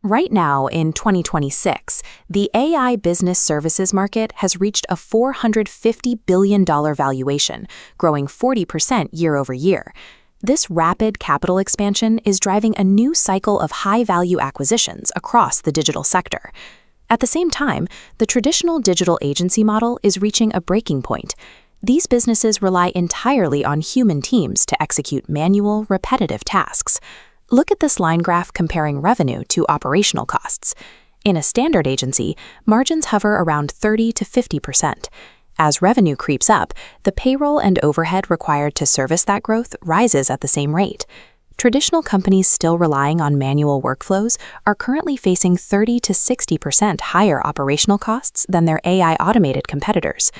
Right now, in 2026, the AI business services market has reached a $450 billion valuation, growing 40% year over year. This rapid capital expansion is driving a new cycle of high-value acquisitions across the digital sector. At the same time, the traditional digital agency model is reaching a breaking point. These businesses rely entirely on human teams to execute manual, repetitive tasks. Look at this line graph comparing revenue to operational costs. In a standard agency, margins hover around 30 to 50%. As revenue creeps up, the payroll and overhead required to service that growth rises at the same rate. Traditional companies still relying on manual workflows are currently facing 30 to 60% higher operational costs than their AI automated competitors.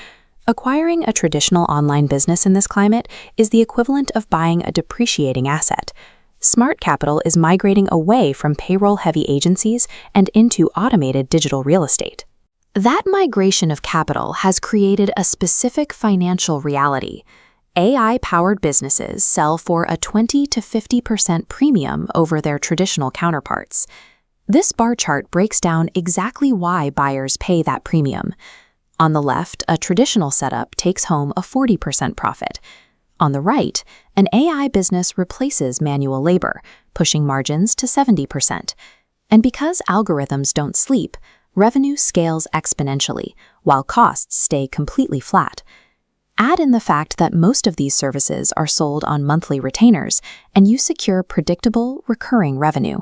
Acquiring a traditional online business in this climate is the equivalent of buying a depreciating asset. Smart capital is migrating away from payroll-heavy agencies and into automated digital real estate. That migration of capital has created a specific financial reality. AI-powered businesses sell for a 20 to 50% premium over their traditional counterparts. This bar chart breaks down exactly why buyers pay that premium. On the left, a traditional setup takes home a 40% profit. On the right, an AI business replaces manual labor, pushing margins to 70%. And because algorithms don't sleep, revenue scales exponentially, while costs stay completely flat. Add in the fact that most of these services are sold on monthly retainers, and you secure predictable, recurring revenue.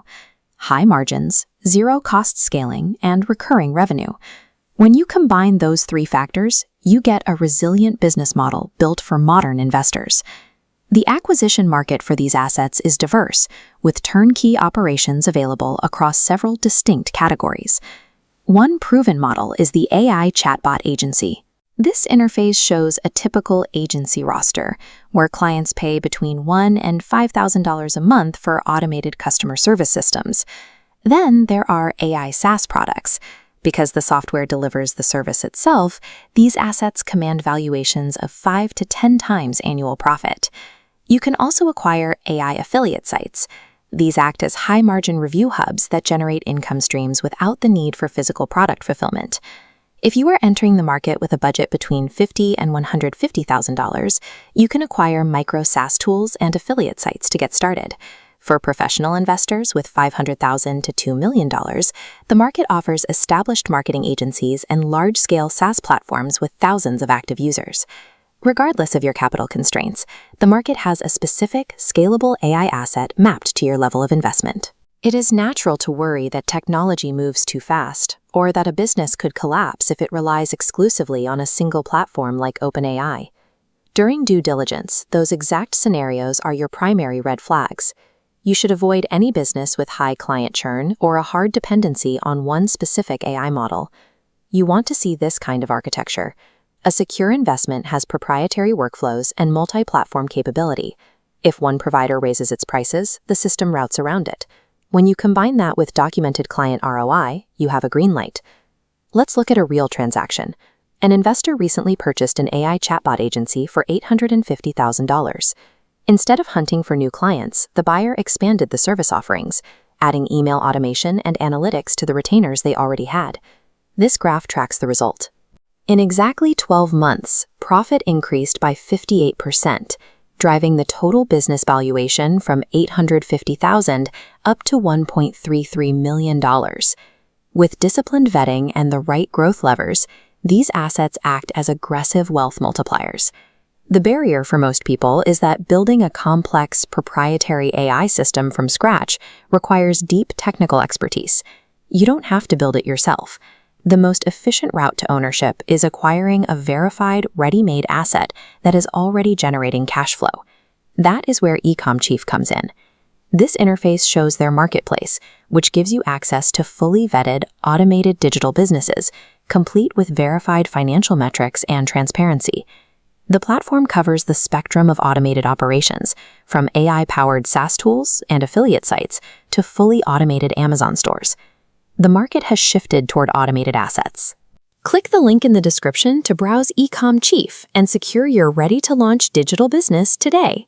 High margins, zero cost scaling, and recurring revenue. When you combine those three factors, you get a resilient business model built for modern investors. The acquisition market for these assets is diverse, with turnkey operations available across several distinct categories. One proven model is the AI chatbot agency. This interface shows a typical agency roster, where clients pay between $1,000 and $5,000 a month for automated customer service systems. Then there are AI SaaS products. Because the software delivers the service itself, these assets command valuations of 5 to 10 times annual profit. You can also acquire AI affiliate sites. These act as high-margin review hubs that generate income streams without the need for physical product fulfillment. If you are entering the market with a budget between $50,000 and $150,000, you can acquire micro SaaS tools and affiliate sites to get started. For professional investors with $500,000 to $2 million, the market offers established marketing agencies and large-scale SaaS platforms with thousands of active users. Regardless of your capital constraints, the market has a specific, scalable AI asset mapped to your level of investment. It is natural to worry that technology moves too fast, or that a business could collapse if it relies exclusively on a single platform like OpenAI. During due diligence, those exact scenarios are your primary red flags. You should avoid any business with high client churn or a hard dependency on one specific AI model. You want to see this kind of architecture. A secure investment has proprietary workflows and multi-platform capability. If one provider raises its prices, the system routes around it. When you combine that with documented client ROI, you have a green light. Let's look at a real transaction. An investor recently purchased an AI chatbot agency for $850,000. Instead of hunting for new clients, the buyer expanded the service offerings, adding email automation and analytics to the retainers they already had. This graph tracks the result. In exactly 12 months, profit increased by 58%, driving the total business valuation from $850,000 up to $1.33 million. With disciplined vetting and the right growth levers, these assets act as aggressive wealth multipliers. The barrier for most people is that building a complex, proprietary AI system from scratch requires deep technical expertise. You don't have to build it yourself. The most efficient route to ownership is acquiring a verified, ready-made asset that is already generating cash flow. That is where Ecom Chief comes in. This interface shows their marketplace, which gives you access to fully vetted, automated digital businesses, complete with verified financial metrics and transparency. The platform covers the spectrum of automated operations, from AI-powered SaaS tools and affiliate sites to fully automated Amazon stores. The market has shifted toward automated assets. Click the link in the description to browse Ecom Chief and secure your ready-to-launch digital business today.